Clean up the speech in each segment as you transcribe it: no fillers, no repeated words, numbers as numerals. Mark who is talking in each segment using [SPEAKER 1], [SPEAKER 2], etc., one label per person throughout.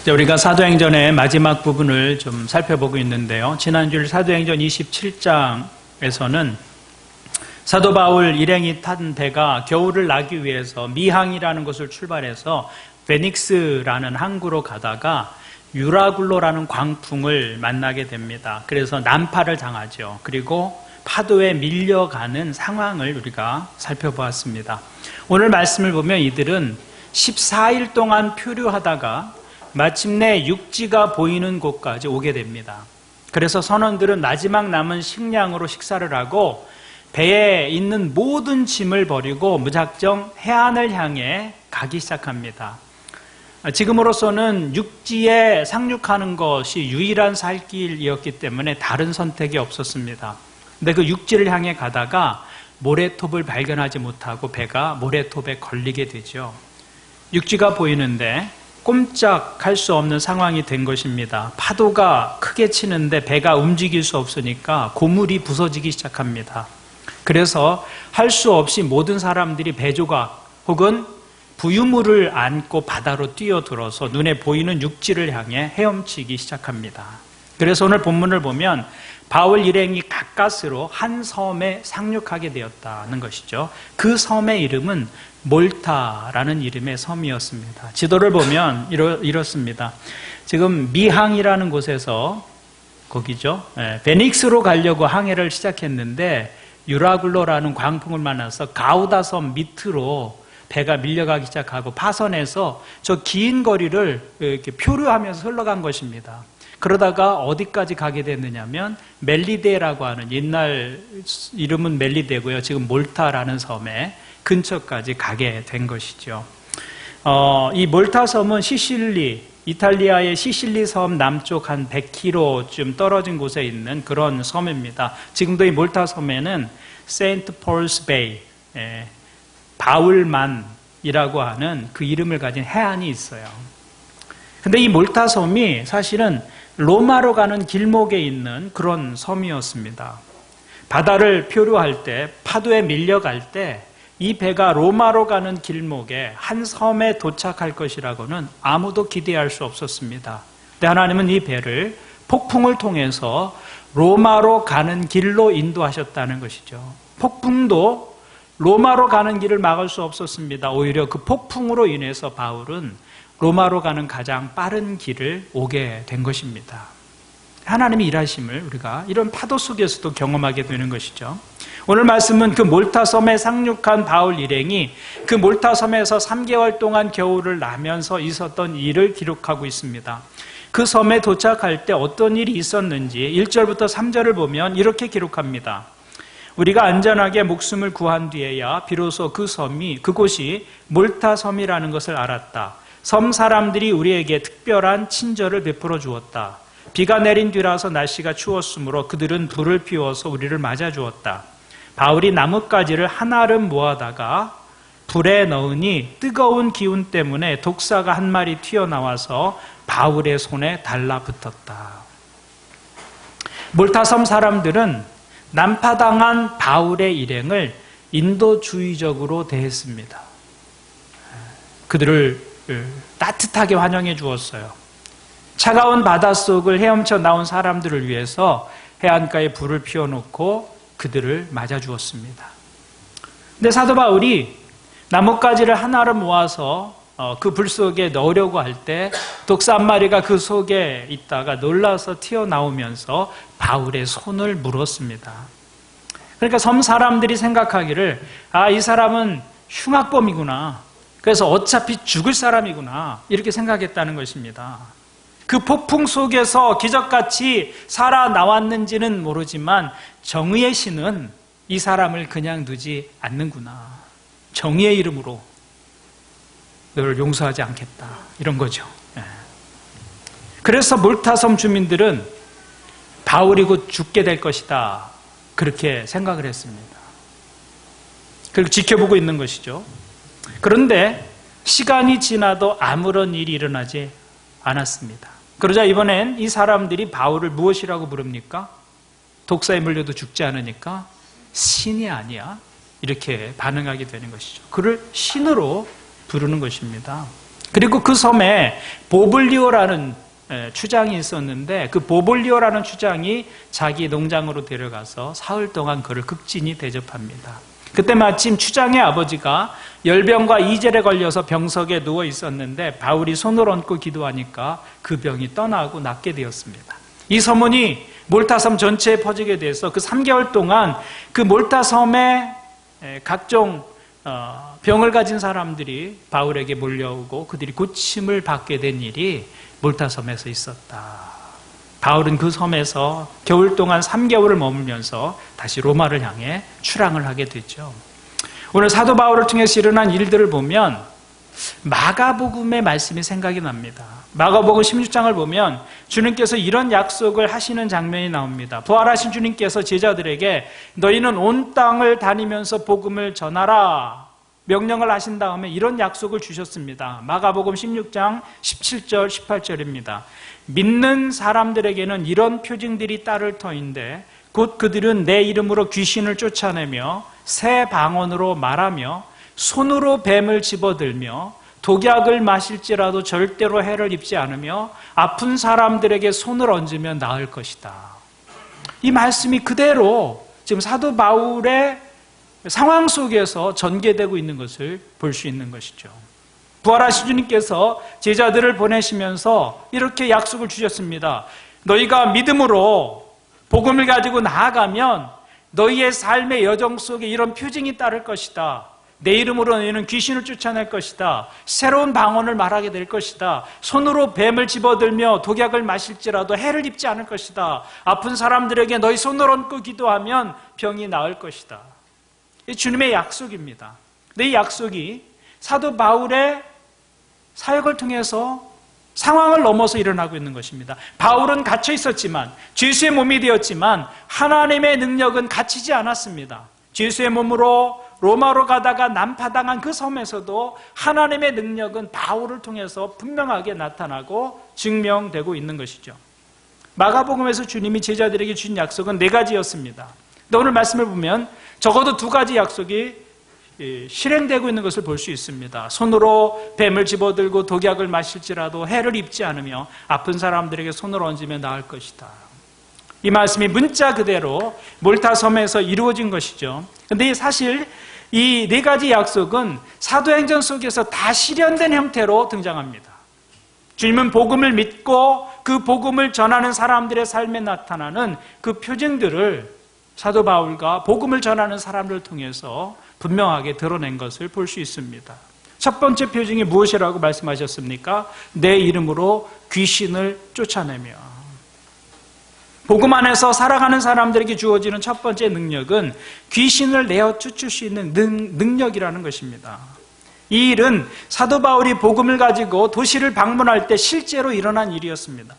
[SPEAKER 1] 이제 우리가 사도행전의 마지막 부분을 좀 살펴보고 있는데요. 지난주 사도행전 27장에서는 사도 바울 일행이 탄 배가 겨울을 나기 위해서 미항이라는 곳을 출발해서 베닉스라는 항구로 가다가 유라굴로라는 광풍을 만나게 됩니다. 그래서 난파를 당하죠. 그리고 파도에 밀려가는 상황을 우리가 살펴보았습니다. 오늘 말씀을 보면 이들은 14일 동안 표류하다가 마침내 육지가 보이는 곳까지 오게 됩니다. 그래서 선원들은 마지막 남은 식량으로 식사를 하고 배에 있는 모든 짐을 버리고 무작정 해안을 향해 가기 시작합니다. 지금으로서는 육지에 상륙하는 것이 유일한 살 길이었기 때문에 다른 선택이 없었습니다. 근데 그 육지를 향해 가다가 모래톱을 발견하지 못하고 배가 모래톱에 걸리게 되죠. 육지가 보이는데 꼼짝할 수 없는 상황이 된 것입니다. 파도가 크게 치는데 배가 움직일 수 없으니까 고물이 부서지기 시작합니다. 그래서 할 수 없이 모든 사람들이 배조각 혹은 부유물을 안고 바다로 뛰어들어서 눈에 보이는 육지를 향해 헤엄치기 시작합니다. 그래서 오늘 본문을 보면 바울 일행이 가까스로 한 섬에 상륙하게 되었다는 것이죠. 그 섬의 이름은 몰타라는 이름의 섬이었습니다. 지도를 보면 이렇습니다. 지금 미항이라는 곳에서 거기죠. 베닉스로 가려고 항해를 시작했는데 유라굴로라는 광풍을 만나서 가우다 섬 밑으로 배가 밀려가기 시작하고 파선에서 저 긴 거리를 이렇게 표류하면서 흘러간 것입니다. 그러다가 어디까지 가게 됐느냐면 멜리데라고 하는 옛날 이름은 멜리데고요. 지금 몰타라는 섬에 근처까지 가게 된 것이죠. 이 몰타 섬은 시실리, 이탈리아의 시실리 섬 남쪽 한 100km쯤 떨어진 곳에 있는 그런 섬입니다. 지금도 이 몰타 섬에는 세인트 폴스 베이, 바울만이라고 하는 그 이름을 가진 해안이 있어요. 근데 이 몰타 섬이 사실은 로마로 가는 길목에 있는 그런 섬이었습니다. 바다를 표류할 때, 파도에 밀려갈 때 이 배가 로마로 가는 길목에 한 섬에 도착할 것이라고는 아무도 기대할 수 없었습니다. 근데 하나님은 이 배를 폭풍을 통해서 로마로 가는 길로 인도하셨다는 것이죠. 폭풍도 로마로 가는 길을 막을 수 없었습니다. 오히려 그 폭풍으로 인해서 바울은 로마로 가는 가장 빠른 길을 오게 된 것입니다. 하나님의 일하심을 우리가 이런 파도 속에서도 경험하게 되는 것이죠. 오늘 말씀은 그 몰타 섬에 상륙한 바울 일행이 그 몰타 섬에서 3개월 동안 겨울을 나면서 있었던 일을 기록하고 있습니다. 그 섬에 도착할 때 어떤 일이 있었는지 1절부터 3절을 보면 이렇게 기록합니다. 우리가 안전하게 목숨을 구한 뒤에야 비로소 그곳이 몰타 섬이라는 것을 알았다. 섬 사람들이 우리에게 특별한 친절을 베풀어 주었다. 비가 내린 뒤라서 날씨가 추웠으므로 그들은 불을 피워서 우리를 맞아 주었다. 바울이 나뭇가지를 한아름 모아다가 불에 넣으니 뜨거운 기운 때문에 독사가 한 마리 튀어나와서 바울의 손에 달라붙었다. 몰타섬 사람들은 난파당한 바울의 일행을 인도주의적으로 대했습니다. 그들을 따뜻하게 환영해 주었어요. 차가운 바닷속을 헤엄쳐 나온 사람들을 위해서 해안가에 불을 피워놓고 그들을 맞아주었습니다. 근데 사도 바울이 나뭇가지를 하나로 모아서 그 불 속에 넣으려고 할 때 독사 한 마리가 그 속에 있다가 놀라서 튀어나오면서 바울의 손을 물었습니다. 그러니까 섬 사람들이 생각하기를 이 사람은 흉악범이구나. 그래서 어차피 죽을 사람이구나. 이렇게 생각했다는 것입니다. 그 폭풍 속에서 기적같이 살아나왔는지는 모르지만 정의의 신은 이 사람을 그냥 두지 않는구나. 정의의 이름으로 너를 용서하지 않겠다. 이런 거죠. 그래서 몰타섬 주민들은 바울이 곧 죽게 될 것이다. 그렇게 생각을 했습니다. 그리고 지켜보고 있는 것이죠. 그런데 시간이 지나도 아무런 일이 일어나지 않았습니다. 그러자 이번엔 이 사람들이 바울을 무엇이라고 부릅니까? 독사에 물려도 죽지 않으니까 신이 아니야. 이렇게 반응하게 되는 것이죠. 그를 신으로 부르는 것입니다. 그리고 그 섬에 보블리오라는 추장이 있었는데 그 보블리오라는 추장이 자기 농장으로 데려가서 사흘 동안 그를 극진히 대접합니다. 그때 마침 추장의 아버지가 열병과 이젤에 걸려서 병석에 누워 있었는데 바울이 손을 얹고 기도하니까 그 병이 떠나고 낫게 되었습니다. 이 소문이 몰타섬 전체에 퍼지게 돼서 그 3개월 동안 그 몰타섬에 각종 병을 가진 사람들이 바울에게 몰려오고 그들이 고침을 받게 된 일이 몰타섬에서 있었다. 바울은 그 섬에서 겨울 동안 3개월을 머물면서 다시 로마를 향해 출항을 하게 되죠. 오늘 사도 바울을 통해서 일어난 일들을 보면 마가복음의 말씀이 생각이 납니다. 마가복음 16장을 보면 주님께서 이런 약속을 하시는 장면이 나옵니다. 부활하신 주님께서 제자들에게 너희는 온 땅을 다니면서 복음을 전하라 명령을 하신 다음에 이런 약속을 주셨습니다. 마가복음 16장 17절 18절입니다. 믿는 사람들에게는 이런 표징들이 따를 터인데 곧 그들은 내 이름으로 귀신을 쫓아내며 새 방언으로 말하며 손으로 뱀을 집어들며 독약을 마실지라도 절대로 해를 입지 않으며 아픈 사람들에게 손을 얹으면 나을 것이다. 이 말씀이 그대로 지금 사도 바울의 상황 속에서 전개되고 있는 것을 볼 수 있는 것이죠. 부활하신 주님께서 제자들을 보내시면서 이렇게 약속을 주셨습니다. 너희가 믿음으로 복음을 가지고 나아가면 너희의 삶의 여정 속에 이런 표징이 따를 것이다. 내 이름으로 너희는 귀신을 쫓아낼 것이다. 새로운 방언을 말하게 될 것이다. 손으로 뱀을 집어들며 독약을 마실지라도 해를 입지 않을 것이다. 아픈 사람들에게 너희 손을 얹고 기도하면 병이 나을 것이다. 이 주님의 약속입니다. 근데 이 약속이 사도 바울의 사역을 통해서 상황을 넘어서 일어나고 있는 것입니다. 바울은 갇혀 있었지만 죄수의 몸이 되었지만 하나님의 능력은 갇히지 않았습니다. 죄수의 몸으로 로마로 가다가 난파당한 그 섬에서도 하나님의 능력은 바울을 통해서 분명하게 나타나고 증명되고 있는 것이죠. 마가복음에서 주님이 제자들에게 주신 약속은 4가지였습니다. 근데 오늘 말씀을 보면 적어도 2가지 약속이 실행되고 있는 것을 볼 수 있습니다. 손으로 뱀을 집어들고 독약을 마실지라도 해를 입지 않으며 아픈 사람들에게 손을 얹으면 나을 것이다. 이 말씀이 문자 그대로 몰타섬에서 이루어진 것이죠. 그런데 사실 이 4가지 약속은 사도행전 속에서 다 실현된 형태로 등장합니다. 주님은 복음을 믿고 그 복음을 전하는 사람들의 삶에 나타나는 그 표징들을 사도 바울과 복음을 전하는 사람들을 통해서 분명하게 드러낸 것을 볼 수 있습니다. 첫 번째 표징이 무엇이라고 말씀하셨습니까? 내 이름으로 귀신을 쫓아내며. 복음 안에서 살아가는 사람들에게 주어지는 첫 번째 능력은 귀신을 내어 쫓을 수 있는 능력이라는 것입니다. 이 일은 사도 바울이 복음을 가지고 도시를 방문할 때 실제로 일어난 일이었습니다.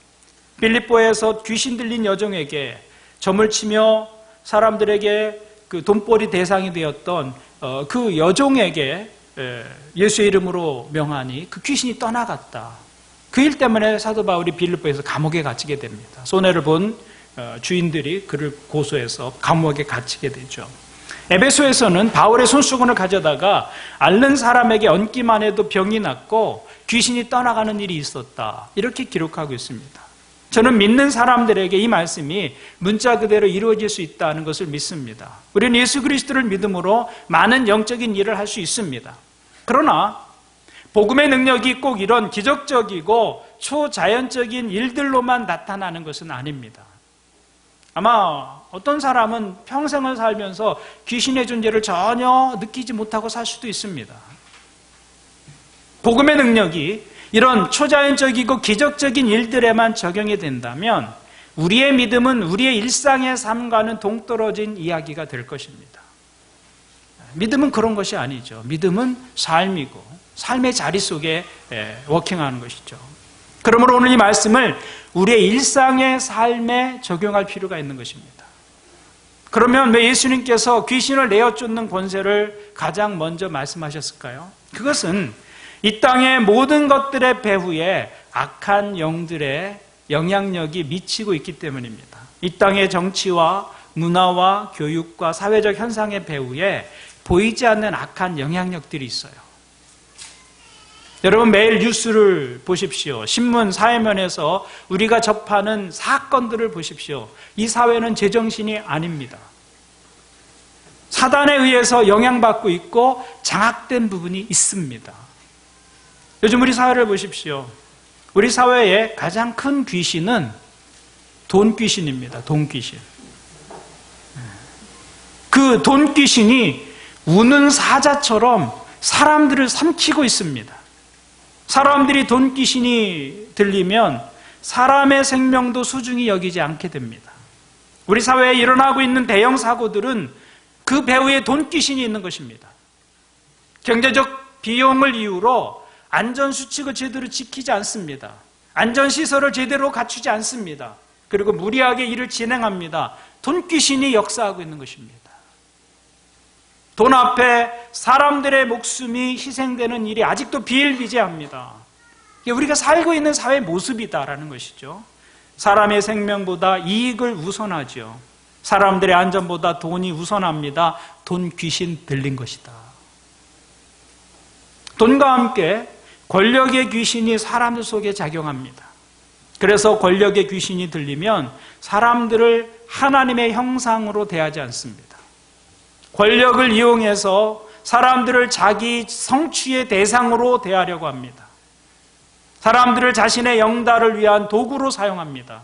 [SPEAKER 1] 빌립보에서 귀신 들린 여종에게 점을 치며 사람들에게 그 돈벌이 대상이 되었던 그 여종에게 예수의 이름으로 명하니 그 귀신이 떠나갔다. 그 일 때문에 사도 바울이 빌립보에서 감옥에 갇히게 됩니다. 손해를 본 주인들이 그를 고소해서 감옥에 갇히게 되죠. 에베소에서는 바울의 손수건을 가져다가 앓는 사람에게 얹기만 해도 병이 낫고 귀신이 떠나가는 일이 있었다. 이렇게 기록하고 있습니다. 저는 믿는 사람들에게 이 말씀이 문자 그대로 이루어질 수 있다는 것을 믿습니다. 우리는 예수 그리스도를 믿음으로 많은 영적인 일을 할 수 있습니다. 그러나 복음의 능력이 꼭 이런 기적적이고 초자연적인 일들로만 나타나는 것은 아닙니다. 아마 어떤 사람은 평생을 살면서 귀신의 존재를 전혀 느끼지 못하고 살 수도 있습니다. 복음의 능력이 이런 초자연적이고 기적적인 일들에만 적용이 된다면 우리의 믿음은 우리의 일상의 삶과는 동떨어진 이야기가 될 것입니다. 믿음은 그런 것이 아니죠. 믿음은 삶이고 삶의 자리 속에 워킹하는 것이죠. 그러므로 오늘 이 말씀을 우리의 일상의 삶에 적용할 필요가 있는 것입니다. 그러면 왜 예수님께서 귀신을 내어 쫓는 권세를 가장 먼저 말씀하셨을까요? 그것은 이 땅의 모든 것들의 배후에 악한 영들의 영향력이 미치고 있기 때문입니다. 이 땅의 정치와 문화와 교육과 사회적 현상의 배후에 보이지 않는 악한 영향력들이 있어요. 여러분 매일 뉴스를 보십시오. 신문 사회면에서 우리가 접하는 사건들을 보십시오. 이 사회는 제정신이 아닙니다. 사단에 의해서 영향받고 있고 장악된 부분이 있습니다. 요즘 우리 사회를 보십시오. 우리 사회의 가장 큰 귀신은 돈 귀신입니다. 돈 귀신. 그 돈 귀신이 우는 사자처럼 사람들을 삼키고 있습니다. 사람들이 돈 귀신이 들리면 사람의 생명도 소중히 여기지 않게 됩니다. 우리 사회에 일어나고 있는 대형 사고들은 그 배후에 돈 귀신이 있는 것입니다. 경제적 비용을 이유로 안전수칙을 제대로 지키지 않습니다. 안전시설을 제대로 갖추지 않습니다. 그리고 무리하게 일을 진행합니다. 돈 귀신이 역사하고 있는 것입니다. 돈 앞에 사람들의 목숨이 희생되는 일이 아직도 비일비재합니다. 이게 우리가 살고 있는 사회의 모습이다라는 것이죠. 사람의 생명보다 이익을 우선하죠. 사람들의 안전보다 돈이 우선합니다. 돈 귀신 들린 것이다. 돈과 함께 권력의 귀신이 사람들 속에 작용합니다. 그래서 권력의 귀신이 들리면 사람들을 하나님의 형상으로 대하지 않습니다. 권력을 이용해서 사람들을 자기 성취의 대상으로 대하려고 합니다. 사람들을 자신의 영달을 위한 도구로 사용합니다.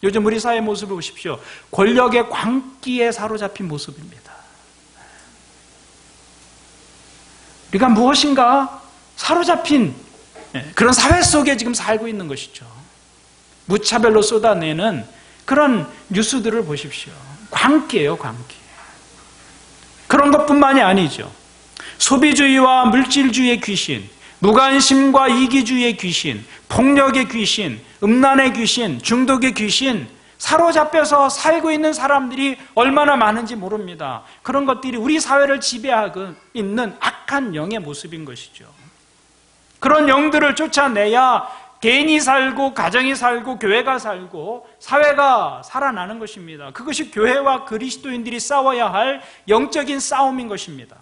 [SPEAKER 1] 요즘 우리 사회의 모습을 보십시오. 권력의 광기에 사로잡힌 모습입니다. 우리가 무엇인가 사로잡힌 그런 사회 속에 지금 살고 있는 것이죠. 무차별로 쏟아내는 그런 뉴스들을 보십시오. 광기예요, 광기. 그런 것뿐만이 아니죠. 소비주의와 물질주의의 귀신, 무관심과 이기주의의 귀신, 폭력의 귀신, 음란의 귀신, 중독의 귀신, 사로잡혀서 살고 있는 사람들이 얼마나 많은지 모릅니다. 그런 것들이 우리 사회를 지배하고 있는 악한 영의 모습인 것이죠. 그런 영들을 쫓아내야 개인이 살고 가정이 살고 교회가 살고 사회가 살아나는 것입니다. 그것이 교회와 그리스도인들이 싸워야 할 영적인 싸움인 것입니다.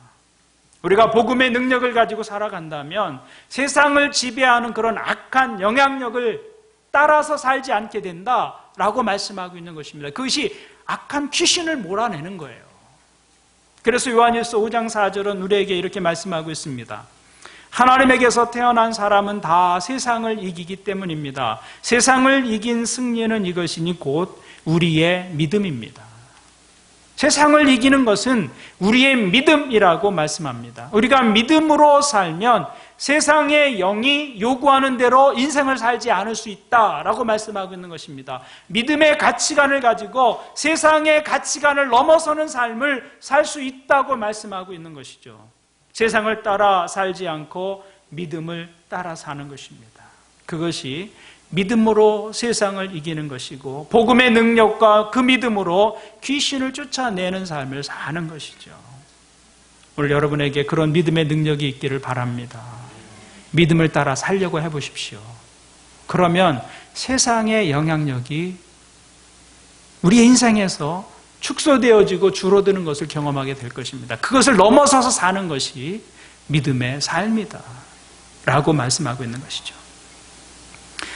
[SPEAKER 1] 우리가 복음의 능력을 가지고 살아간다면 세상을 지배하는 그런 악한 영향력을 따라서 살지 않게 된다라고 말씀하고 있는 것입니다. 그것이 악한 귀신을 몰아내는 거예요. 그래서 요한일서 5장 4절은 우리에게 이렇게 말씀하고 있습니다. 하나님에게서 태어난 사람은 다 세상을 이기기 때문입니다. 세상을 이긴 승리는 이것이니 곧 우리의 믿음입니다. 세상을 이기는 것은 우리의 믿음이라고 말씀합니다. 우리가 믿음으로 살면 세상의 영이 요구하는 대로 인생을 살지 않을 수 있다라고 말씀하고 있는 것입니다. 믿음의 가치관을 가지고 세상의 가치관을 넘어서는 삶을 살 수 있다고 말씀하고 있는 것이죠. 세상을 따라 살지 않고 믿음을 따라 사는 것입니다. 그것이 믿음으로 세상을 이기는 것이고 복음의 능력과 그 믿음으로 귀신을 쫓아내는 삶을 사는 것이죠. 오늘 여러분에게 그런 믿음의 능력이 있기를 바랍니다. 믿음을 따라 살려고 해보십시오. 그러면 세상의 영향력이 우리의 인생에서 축소되어지고 줄어드는 것을 경험하게 될 것입니다. 그것을 넘어서서 사는 것이 믿음의 삶이다 라고 말씀하고 있는 것이죠.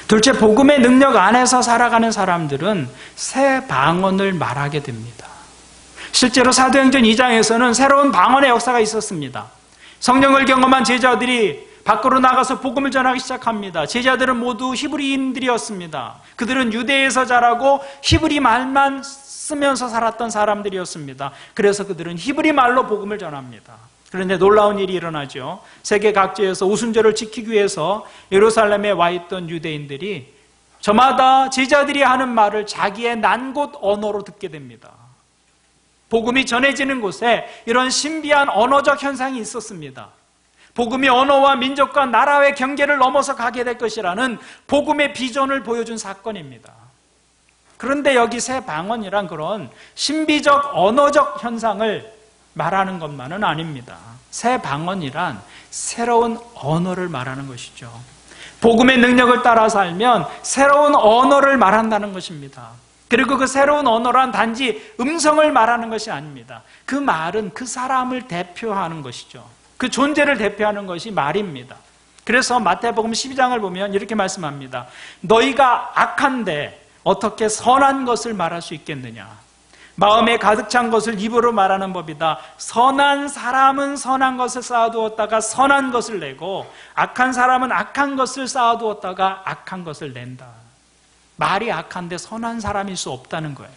[SPEAKER 1] 둘째, 복음의 능력 안에서 살아가는 사람들은 새 방언을 말하게 됩니다. 실제로 사도행전 2장에서는 새로운 방언의 역사가 있었습니다. 성령을 경험한 제자들이 밖으로 나가서 복음을 전하기 시작합니다. 제자들은 모두 히브리인들이었습니다. 그들은 유대에서 자라고 히브리 말만 쓰면서 살았던 사람들이었습니다. 그래서 그들은 히브리 말로 복음을 전합니다. 그런데 놀라운 일이 일어나죠. 세계 각지에서 오순절을 지키기 위해서 예루살렘에 와 있던 유대인들이 저마다 제자들이 하는 말을 자기의 난 곳 언어로 듣게 됩니다. 복음이 전해지는 곳에 이런 신비한 언어적 현상이 있었습니다. 복음이 언어와 민족과 나라의 경계를 넘어서 가게 될 것이라는 복음의 비전을 보여준 사건입니다. 그런데 여기 새 방언이란 그런 신비적 언어적 현상을 말하는 것만은 아닙니다. 새 방언이란 새로운 언어를 말하는 것이죠. 복음의 능력을 따라 살면 새로운 언어를 말한다는 것입니다. 그리고 그 새로운 언어란 단지 음성을 말하는 것이 아닙니다. 그 말은 그 사람을 대표하는 것이죠. 그 존재를 대표하는 것이 말입니다. 그래서 마태복음 12장을 보면 이렇게 말씀합니다. 너희가 악한데 어떻게 선한 것을 말할 수 있겠느냐? 마음에 가득 찬 것을 입으로 말하는 법이다. 선한 사람은 선한 것을 쌓아두었다가 선한 것을 내고 악한 사람은 악한 것을 쌓아두었다가 악한 것을 낸다. 말이 악한데 선한 사람일 수 없다는 거예요.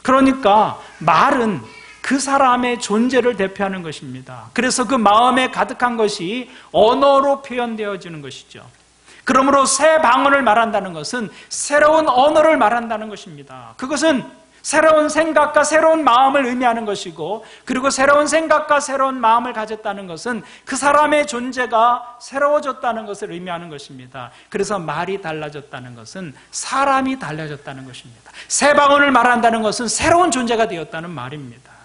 [SPEAKER 1] 그러니까 말은 그 사람의 존재를 대표하는 것입니다. 그래서 그 마음에 가득한 것이 언어로 표현되어지는 것이죠. 그러므로 새 방언을 말한다는 것은 새로운 언어를 말한다는 것입니다. 그것은 새로운 생각과 새로운 마음을 의미하는 것이고, 그리고 새로운 생각과 새로운 마음을 가졌다는 것은 그 사람의 존재가 새로워졌다는 것을 의미하는 것입니다. 그래서 말이 달라졌다는 것은 사람이 달라졌다는 것입니다. 새 방언을 말한다는 것은 새로운 존재가 되었다는 말입니다.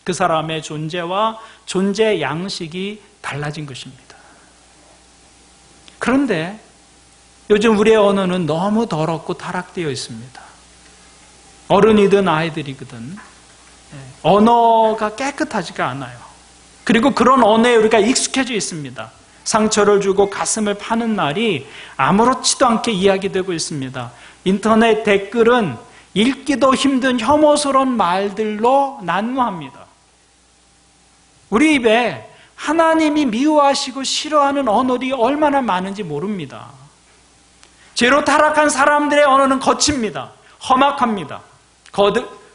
[SPEAKER 1] 그 사람의 존재와 존재 양식이 달라진 것입니다. 그런데 요즘 우리의 언어는 너무 더럽고 타락되어 있습니다. 어른이든 아이들이든 언어가 깨끗하지가 않아요. 그리고 그런 언어에 우리가 익숙해져 있습니다. 상처를 주고 가슴을 파는 말이 아무렇지도 않게 이야기되고 있습니다. 인터넷 댓글은 읽기도 힘든 혐오스러운 말들로 난무합니다. 우리 입에 하나님이 미워하시고 싫어하는 언어들이 얼마나 많은지 모릅니다. 죄로 타락한 사람들의 언어는 거칩니다. 험악합니다.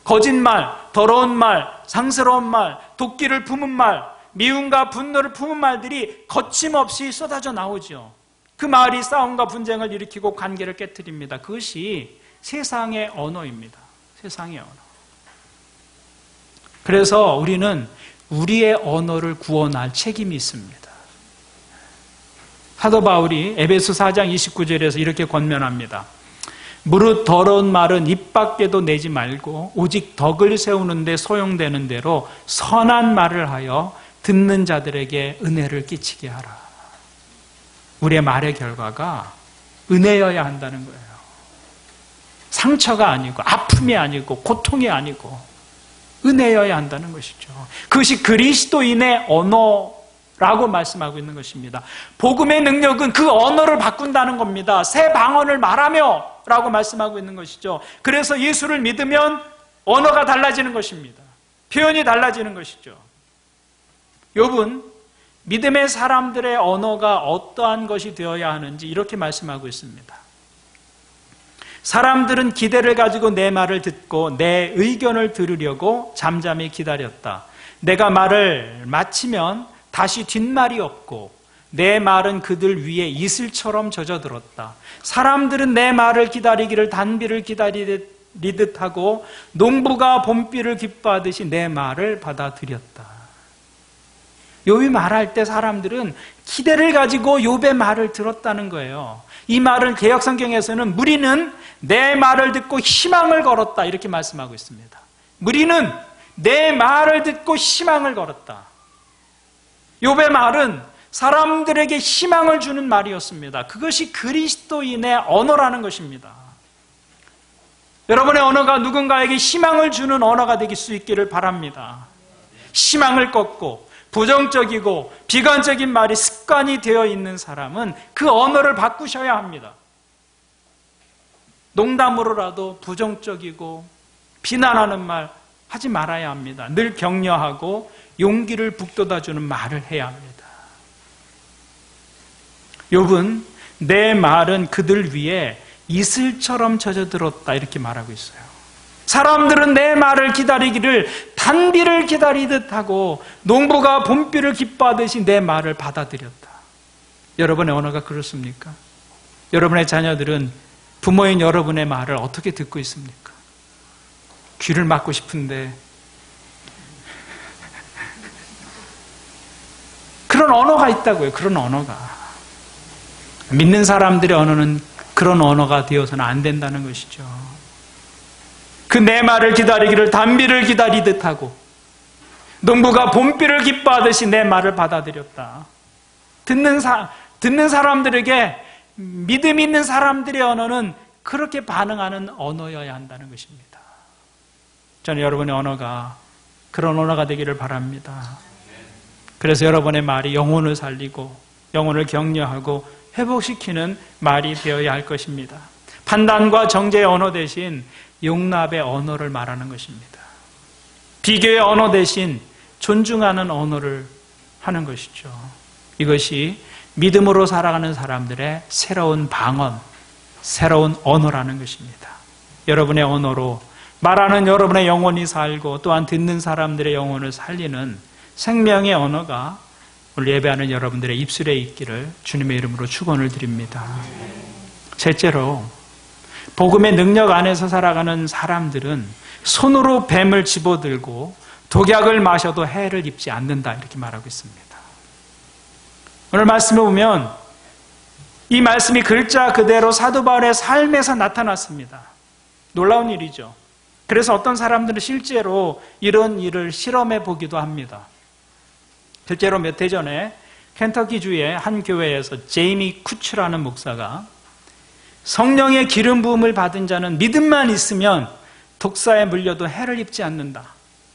[SPEAKER 1] 거짓말, 더러운 말, 상스러운 말, 도끼를 품은 말, 미움과 분노를 품은 말들이 거침없이 쏟아져 나오죠. 그 말이 싸움과 분쟁을 일으키고 관계를 깨트립니다. 그것이 세상의 언어입니다. 세상의 언어. 그래서 우리는 우리의 언어를 구원할 책임이 있습니다. 사도 바울이 에베소 4장 29절에서 이렇게 권면합니다. 무릇 더러운 말은 입 밖에도 내지 말고 오직 덕을 세우는 데 소용되는 대로 선한 말을 하여 듣는 자들에게 은혜를 끼치게 하라. 우리의 말의 결과가 은혜여야 한다는 거예요. 상처가 아니고 아픔이 아니고 고통이 아니고 은혜여야 한다는 것이죠. 그것이 그리스도인의 언어라고 말씀하고 있는 것입니다. 복음의 능력은 그 언어를 바꾼다는 겁니다. 새 방언을 말하며 라고 말씀하고 있는 것이죠. 그래서 예수를 믿으면 언어가 달라지는 것입니다. 표현이 달라지는 것이죠. 욥은 믿음의 사람들의 언어가 어떠한 것이 되어야 하는지 이렇게 말씀하고 있습니다. 사람들은 기대를 가지고 내 말을 듣고 내 의견을 들으려고 잠잠히 기다렸다. 내가 말을 마치면 다시 뒷말이 없고 내 말은 그들 위에 이슬처럼 젖어들었다. 사람들은 내 말을 기다리기를 단비를 기다리듯 하고 농부가 봄비를 기뻐하듯이 내 말을 받아들였다. 욥이 말할 때 사람들은 기대를 가지고 욥의 말을 들었다는 거예요. 이 말을 개역성경에서는 무리는 내 말을 듣고 희망을 걸었다 이렇게 말씀하고 있습니다. 무리는 내 말을 듣고 희망을 걸었다. 욥의 말은 사람들에게 희망을 주는 말이었습니다. 그것이 그리스도인의 언어라는 것입니다. 여러분의 언어가 누군가에게 희망을 주는 언어가 되길 수 있기를 바랍니다. 희망을 꺾고 부정적이고 비관적인 말이 습관이 되어 있는 사람은 그 언어를 바꾸셔야 합니다. 농담으로라도 부정적이고 비난하는 말 하지 말아야 합니다. 늘 격려하고 용기를 북돋아주는 말을 해야 합니다. 욥은 내 말은 그들 위에 이슬처럼 젖어들었다 이렇게 말하고 있어요. 사람들은 내 말을 기다리기를 단비를 기다리듯 하고 농부가 봄비를 기뻐하듯이 내 말을 받아들였다. 여러분의 언어가 그렇습니까? 여러분의 자녀들은 부모인 여러분의 말을 어떻게 듣고 있습니까? 귀를 막고 싶은데 그런 언어가 있다고요. 그런 언어가. 믿는 사람들의 언어는 그런 언어가 되어서는 안 된다는 것이죠. 그 내 말을 기다리기를 단비를 기다리듯 하고 농부가 봄비를 기뻐하듯이 내 말을 받아들였다. 듣는 사람들에게 믿음 있는 사람들의 언어는 그렇게 반응하는 언어여야 한다는 것입니다. 저는 여러분의 언어가 그런 언어가 되기를 바랍니다. 그래서 여러분의 말이 영혼을 살리고 영혼을 격려하고 회복시키는 말이 되어야 할 것입니다. 판단과 정죄의 언어 대신 용납의 언어를 말하는 것입니다. 비교의 언어 대신 존중하는 언어를 하는 것이죠. 이것이 믿음으로 살아가는 사람들의 새로운 방언, 새로운 언어라는 것입니다. 여러분의 언어로 말하는 여러분의 영혼이 살고 또한 듣는 사람들의 영혼을 살리는 생명의 언어가 오늘 예배하는 여러분들의 입술에 있기를 주님의 이름으로 축원을 드립니다. 셋째로, 복음의 능력 안에서 살아가는 사람들은 손으로 뱀을 집어들고 독약을 마셔도 해를 입지 않는다, 이렇게 말하고 있습니다. 오늘 말씀을 보면 이 말씀이 글자 그대로 사도 바울의 삶에서 나타났습니다. 놀라운 일이죠. 그래서 어떤 사람들은 실제로 이런 일을 실험해 보기도 합니다. 실제로 몇 해 전에 켄터키주의 한 교회에서 제이미 쿠츠라는 목사가 성령의 기름 부음을 받은 자는 믿음만 있으면 독사에 물려도 해를 입지 않는다,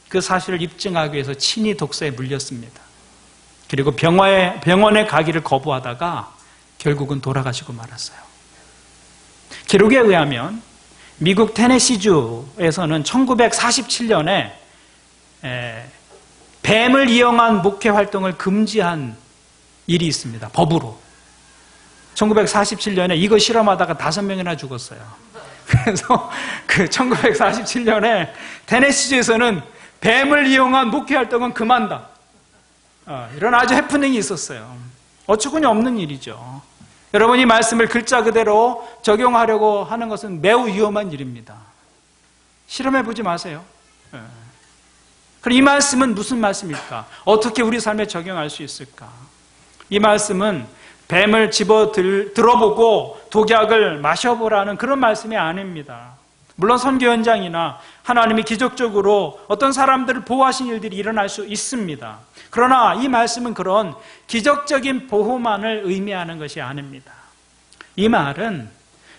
[SPEAKER 1] 그 사실을 입증하기 위해서 친히 독사에 물렸습니다. 그리고 병원에 가기를 거부하다가 결국은 돌아가시고 말았어요. 기록에 의하면 미국 테네시주에서는 1947년에 뱀을 이용한 목회 활동을 금지한 일이 있습니다. 법으로. 1947년에 이거 실험하다가 5명이나 죽었어요. 그래서 그 1947년에 테네시주에서는 뱀을 이용한 목회 활동은 금한다, 이런 아주 해프닝이 있었어요. 어처구니 없는 일이죠. 여러분이 말씀을 글자 그대로 적용하려고 하는 것은 매우 위험한 일입니다. 실험해보지 마세요. 그럼 이 말씀은 무슨 말씀일까? 어떻게 우리 삶에 적용할 수 있을까? 이 말씀은 뱀을 들어보고 독약을 마셔보라는 그런 말씀이 아닙니다. 물론 선교 현장이나 하나님이 기적적으로 어떤 사람들을 보호하신 일들이 일어날 수 있습니다. 그러나 이 말씀은 그런 기적적인 보호만을 의미하는 것이 아닙니다. 이 말은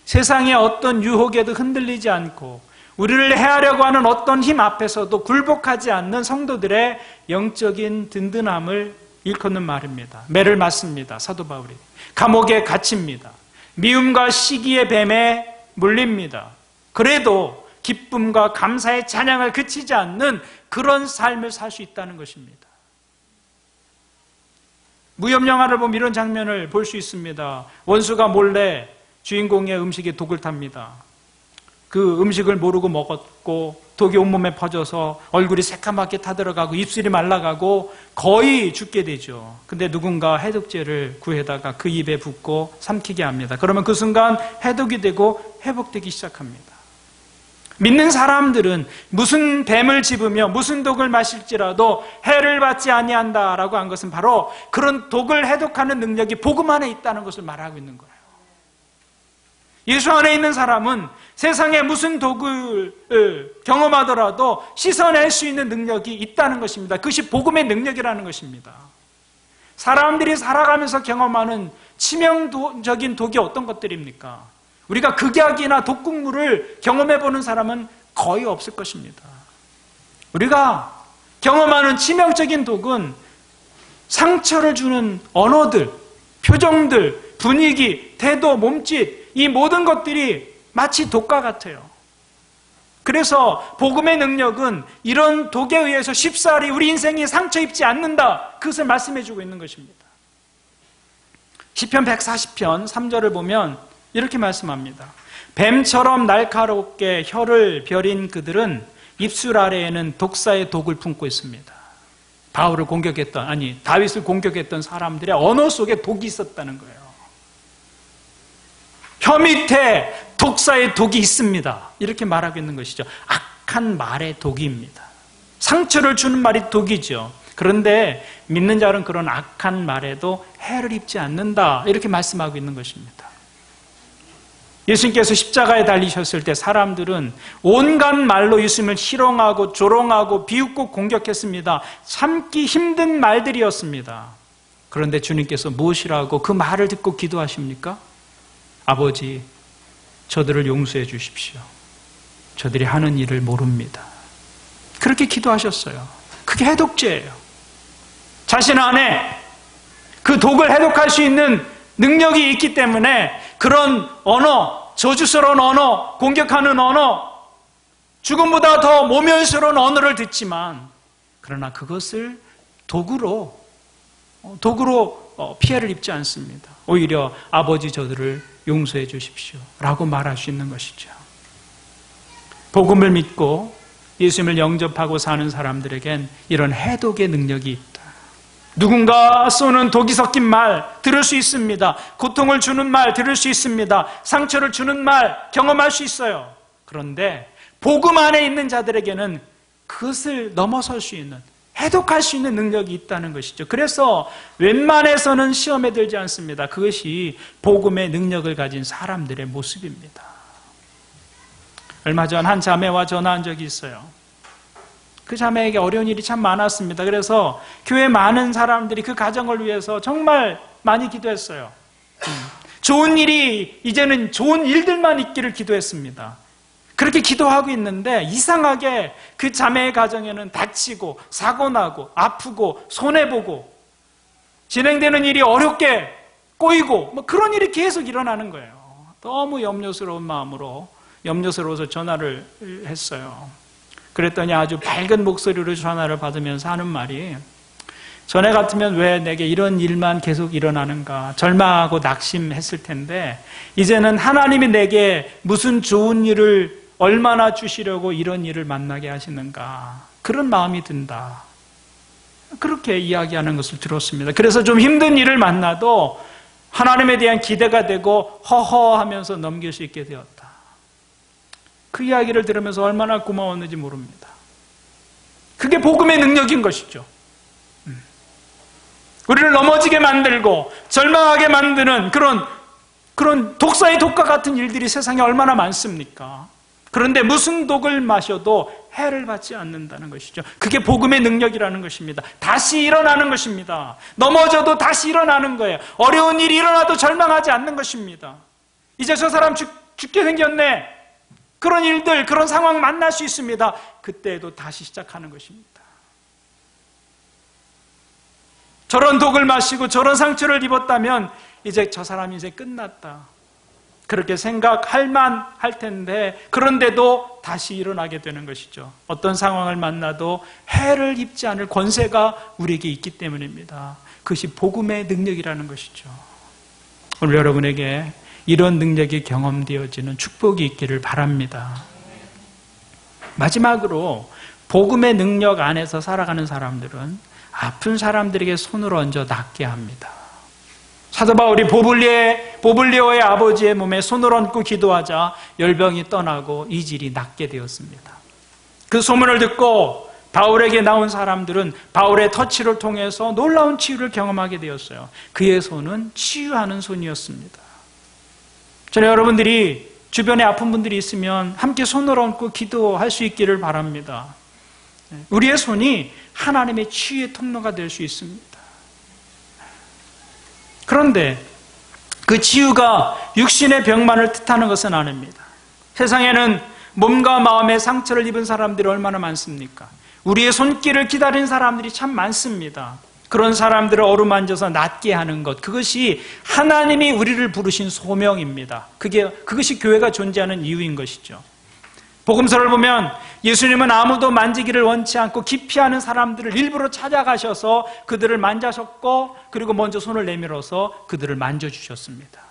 [SPEAKER 1] 세상의 어떤 유혹에도 흔들리지 않고 우리를 해하려고 하는 어떤 힘 앞에서도 굴복하지 않는 성도들의 영적인 든든함을 일컫는 말입니다. 매를 맞습니다. 사도 바울이. 감옥에 갇힙니다. 미움과 시기의 뱀에 물립니다. 그래도 기쁨과 감사의 찬양을 그치지 않는 그런 삶을 살 수 있다는 것입니다. 무협 영화를 보면 이런 장면을 볼 수 있습니다. 원수가 몰래 주인공의 음식에 독을 탑니다. 그 음식을 모르고 먹었고 독이 온몸에 퍼져서 얼굴이 새까맣게 타들어가고 입술이 말라가고 거의 죽게 되죠. 근데 누군가 해독제를 구해다가 그 입에 붓고 삼키게 합니다. 그러면 그 순간 해독이 되고 회복되기 시작합니다. 믿는 사람들은 무슨 뱀을 집으며 무슨 독을 마실지라도 해를 받지 아니한다라고 한 것은 바로 그런 독을 해독하는 능력이 복음 안에 있다는 것을 말하고 있는 거예요. 예수 안에 있는 사람은 세상에 무슨 독을 경험하더라도 씻어낼 수 있는 능력이 있다는 것입니다. 그것이 복음의 능력이라는 것입니다. 사람들이 살아가면서 경험하는 치명적인 독이 어떤 것들입니까? 우리가 극약이나 독극물을 경험해보는 사람은 거의 없을 것입니다. 우리가 경험하는 치명적인 독은 상처를 주는 언어들, 표정들, 분위기, 태도, 몸짓, 이 모든 것들이 마치 독과 같아요. 그래서 복음의 능력은 이런 독에 의해서 쉽사리 우리 인생이 상처 입지 않는다, 그것을 말씀해주고 있는 것입니다. 시편 140편 3절을 보면 이렇게 말씀합니다. 뱀처럼 날카롭게 혀를 벼린 그들은 입술 아래에는 독사의 독을 품고 있습니다. 다윗을 공격했던 사람들의 언어 속에 독이 있었다는 거예요. 혀 밑에 독사의 독이 있습니다. 이렇게 말하고 있는 것이죠. 악한 말의 독입니다. 상처를 주는 말이 독이죠. 그런데 믿는 자는 그런 악한 말에도 해를 입지 않는다, 이렇게 말씀하고 있는 것입니다. 예수님께서 십자가에 달리셨을 때 사람들은 온갖 말로 예수님을 희롱하고 조롱하고 비웃고 공격했습니다. 참기 힘든 말들이었습니다. 그런데 주님께서 무엇이라고 그 말을 듣고 기도하십니까? 아버지, 저들을 용서해 주십시오. 저들이 하는 일을 모릅니다. 그렇게 기도하셨어요. 그게 해독제예요. 자신 안에 그 독을 해독할 수 있는 능력이 있기 때문에 그런 언어, 저주스러운 언어, 공격하는 언어, 죽음보다 더 모멸스러운 언어를 듣지만, 그러나 그것을 도구로 피해를 입지 않습니다. 오히려 아버지 저들을 용서해 주십시오 라고 말할 수 있는 것이죠. 복음을 믿고 예수님을 영접하고 사는 사람들에겐 이런 해독의 능력이 있다. 누군가 쏘는 독이 섞인 말 들을 수 있습니다. 고통을 주는 말 들을 수 있습니다. 상처를 주는 말 경험할 수 있어요. 그런데 복음 안에 있는 자들에게는 그것을 넘어설 수 있는, 해독할 수 있는 능력이 있다는 것이죠. 그래서 웬만해서는 시험에 들지 않습니다. 그것이 복음의 능력을 가진 사람들의 모습입니다. 얼마 전 한 자매와 전화한 적이 있어요. 그 자매에게 어려운 일이 참 많았습니다. 그래서 교회 많은 사람들이 그 가정을 위해서 정말 많이 기도했어요. 좋은 일이, 이제는 좋은 일들만 있기를 기도했습니다. 그렇게 기도하고 있는데 이상하게 그 자매의 가정에는 다치고 사고나고 아프고 손해보고 진행되는 일이 어렵게 꼬이고 그런 일이 계속 일어나는 거예요. 너무 염려스러운 마음으로, 염려스러워서 전화를 했어요. 그랬더니 아주 밝은 목소리로 전화를 받으면서 하는 말이, 전에 같으면 왜 내게 이런 일만 계속 일어나는가 절망하고 낙심했을 텐데 이제는 하나님이 내게 무슨 좋은 일을 얼마나 주시려고 이런 일을 만나게 하시는가, 그런 마음이 든다. 그렇게 이야기하는 것을 들었습니다. 그래서 좀 힘든 일을 만나도 하나님에 대한 기대가 되고 허허하면서 넘길 수 있게 되었다. 그 이야기를 들으면서 얼마나 고마웠는지 모릅니다. 그게 복음의 능력인 것이죠. 우리를 넘어지게 만들고 절망하게 만드는 그런 독사의 독과 같은 일들이 세상에 얼마나 많습니까? 그런데 무슨 독을 마셔도 해를 받지 않는다는 것이죠. 그게 복음의 능력이라는 것입니다. 다시 일어나는 것입니다. 넘어져도 다시 일어나는 거예요. 어려운 일이 일어나도 절망하지 않는 것입니다. 이제 저 사람 죽게 생겼네, 그런 일들, 그런 상황 만날 수 있습니다. 그때도 다시 시작하는 것입니다. 저런 독을 마시고 저런 상처를 입었다면 이제 저 사람 인생 끝났다, 그렇게 생각할 만할 텐데, 그런데도 다시 일어나게 되는 것이죠. 어떤 상황을 만나도 해를 입지 않을 권세가 우리에게 있기 때문입니다. 그것이 복음의 능력이라는 것이죠. 오늘 여러분에게 이런 능력이 경험되어지는 축복이 있기를 바랍니다. 마지막으로 복음의 능력 안에서 살아가는 사람들은 아픈 사람들에게 손을 얹어 낫게 합니다. 사도 바울이 보블리오의 아버지의 몸에 손을 얹고 기도하자 열병이 떠나고 이질이 낫게 되었습니다. 그 소문을 듣고 바울에게 나온 사람들은 바울의 터치를 통해서 놀라운 치유를 경험하게 되었어요. 그의 손은 치유하는 손이었습니다. 저는 여러분들이 주변에 아픈 분들이 있으면 함께 손을 얹고 기도할 수 있기를 바랍니다. 우리의 손이 하나님의 치유의 통로가 될 수 있습니다. 그런데 그 치유가 육신의 병만을 뜻하는 것은 아닙니다. 세상에는 몸과 마음의 상처를 입은 사람들이 얼마나 많습니까? 우리의 손길을 기다린 사람들이 참 많습니다. 그런 사람들을 어루만져서 낫게 하는 것, 그것이 하나님이 우리를 부르신 소명입니다. 그것이 교회가 존재하는 이유인 것이죠. 복음서를 보면 예수님은 아무도 만지기를 원치 않고 기피하는 사람들을 일부러 찾아가셔서 그들을 만자셨고, 그리고 먼저 손을 내밀어서 그들을 만져주셨습니다.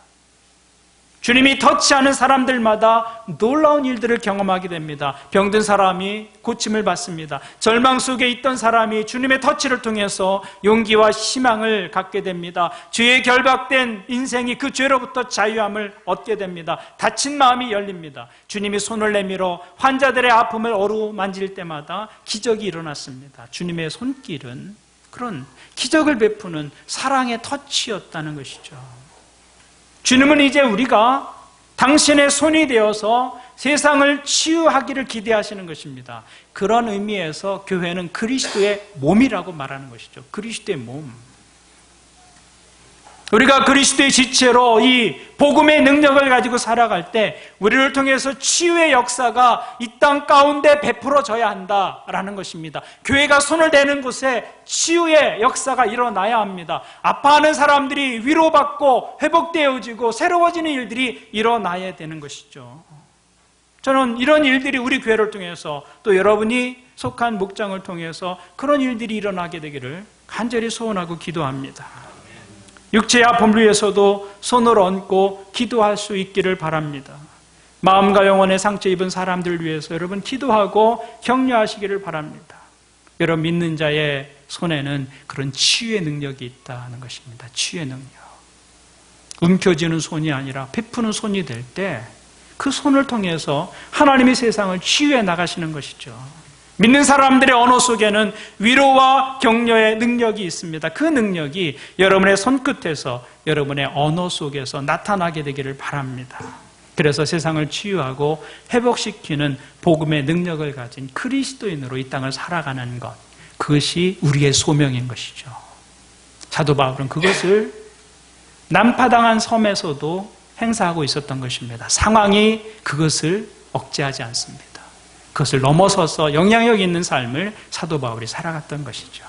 [SPEAKER 1] 주님이 터치하는 사람들마다 놀라운 일들을 경험하게 됩니다. 병든 사람이 고침을 받습니다. 절망 속에 있던 사람이 주님의 터치를 통해서 용기와 희망을 갖게 됩니다. 죄에 결박된 인생이 그 죄로부터 자유함을 얻게 됩니다. 다친 마음이 열립니다. 주님이 손을 내밀어 환자들의 아픔을 어루만질 때마다 기적이 일어났습니다. 주님의 손길은 그런 기적을 베푸는 사랑의 터치였다는 것이죠. 주님은 이제 우리가 당신의 손이 되어서 세상을 치유하기를 기대하시는 것입니다. 그런 의미에서 교회는 그리스도의 몸이라고 말하는 것이죠. 그리스도의 몸. 우리가 그리스도의 지체로 이 복음의 능력을 가지고 살아갈 때 우리를 통해서 치유의 역사가 이 땅 가운데 베풀어져야 한다라는 것입니다. 교회가 손을 대는 곳에 치유의 역사가 일어나야 합니다. 아파하는 사람들이 위로받고 회복되어지고 새로워지는 일들이 일어나야 되는 것이죠. 저는 이런 일들이 우리 교회를 통해서 또 여러분이 속한 목장을 통해서 그런 일들이 일어나게 되기를 간절히 소원하고 기도합니다. 육체의 아픔을 위해서도 손을 얹고 기도할 수 있기를 바랍니다. 마음과 영혼의 상처 입은 사람들을 위해서 여러분 기도하고 격려하시기를 바랍니다. 여러분 믿는 자의 손에는 그런 치유의 능력이 있다는 것입니다. 치유의 능력. 움켜쥐는 손이 아니라 베푸는 손이 될 때 그 손을 통해서 하나님이 세상을 치유해 나가시는 것이죠. 믿는 사람들의 언어 속에는 위로와 격려의 능력이 있습니다. 그 능력이 여러분의 손끝에서 여러분의 언어 속에서 나타나게 되기를 바랍니다. 그래서 세상을 치유하고 회복시키는 복음의 능력을 가진 그리스도인으로 이 땅을 살아가는 것, 그것이 우리의 소명인 것이죠. 사도 바울은 그것을 난파당한 섬에서도 행사하고 있었던 것입니다. 상황이 그것을 억제하지 않습니다. 그것을 넘어서서 영향력 있는 삶을 사도 바울이 살아갔던 것이죠.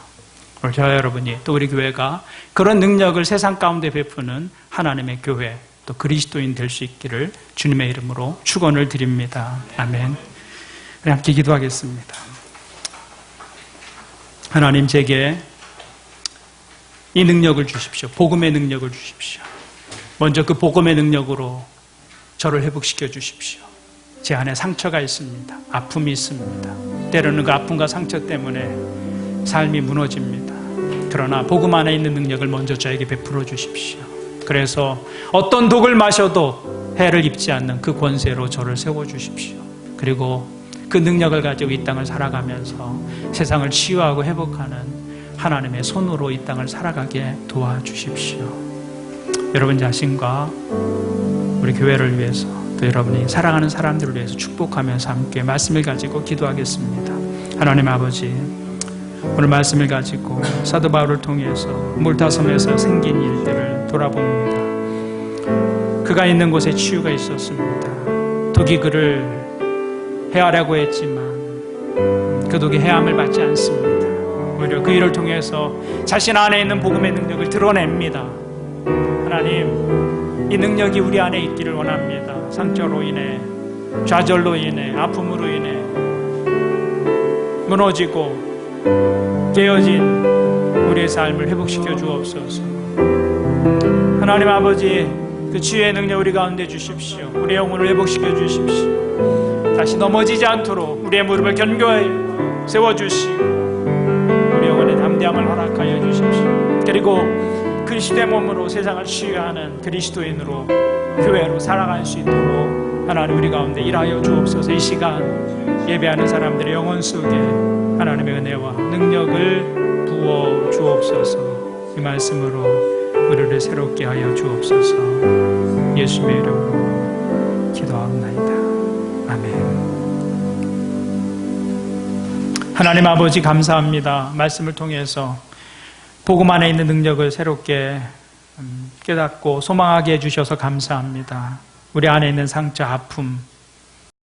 [SPEAKER 1] 오늘 저와 여러분이 또 우리 교회가 그런 능력을 세상 가운데 베푸는 하나님의 교회, 또 그리스도인 될 수 있기를 주님의 이름으로 축원을 드립니다. 아멘. 우리 함께 기도하겠습니다. 하나님, 제게 이 능력을 주십시오. 복음의 능력을 주십시오. 먼저 그 복음의 능력으로 저를 회복시켜 주십시오. 제 안에 상처가 있습니다. 아픔이 있습니다. 때로는 그 아픔과 상처 때문에 삶이 무너집니다. 그러나 복음 안에 있는 능력을 먼저 저에게 베풀어 주십시오. 그래서 어떤 독을 마셔도 해를 입지 않는 그 권세로 저를 세워 주십시오. 그리고 그 능력을 가지고 이 땅을 살아가면서 세상을 치유하고 회복하는 하나님의 손으로 이 땅을 살아가게 도와주십시오. 여러분 자신과 우리 교회를 위해서 또 여러분이 사랑하는 사람들을 위해서 축복하면서 함께 말씀을 가지고 기도하겠습니다. 하나님 아버지, 오늘 말씀을 가지고 사도 바울을 통해서 물타섬에서 생긴 일들을 돌아봅니다. 그가 있는 곳에 치유가 있었습니다. 독이 그를 해하려고 했지만 그 독이 해함을 받지 않습니다. 오히려 그 일을 통해서 자신 안에 있는 복음의 능력을 드러냅니다. 하나님, 이 능력이 우리 안에 있기를 원합니다. 상처로 인해, 좌절로 인해, 아픔으로 인해 무너지고 깨어진 우리의 삶을 회복시켜 주옵소서. 하나님 아버지, 그 치유의 능력 우리 가운데 주십시오. 우리의 영혼을 회복시켜 주십시오. 다시 넘어지지 않도록 우리의 무릎을 견고히 세워주시고 우리 영혼의 담대함을 허락하여 주십시오. 그리고 그리스도의 몸으로 세상을 치유하는 그리스도인으로 교회로 살아갈 수 있도록 하나님 우리 가운데 일하여 주옵소서. 이 시간 예배하는 사람들의 영혼 속에 하나님의 은혜와 능력을 부어 주옵소서. 이 말씀으로 우리를 새롭게 하여 주옵소서. 예수님의 이름으로 기도하옵나이다. 아멘. 하나님 아버지 감사합니다. 말씀을 통해서 복음 안에 있는 능력을 새롭게 깨닫고 소망하게 해주셔서 감사합니다. 우리 안에 있는 상처, 아픔,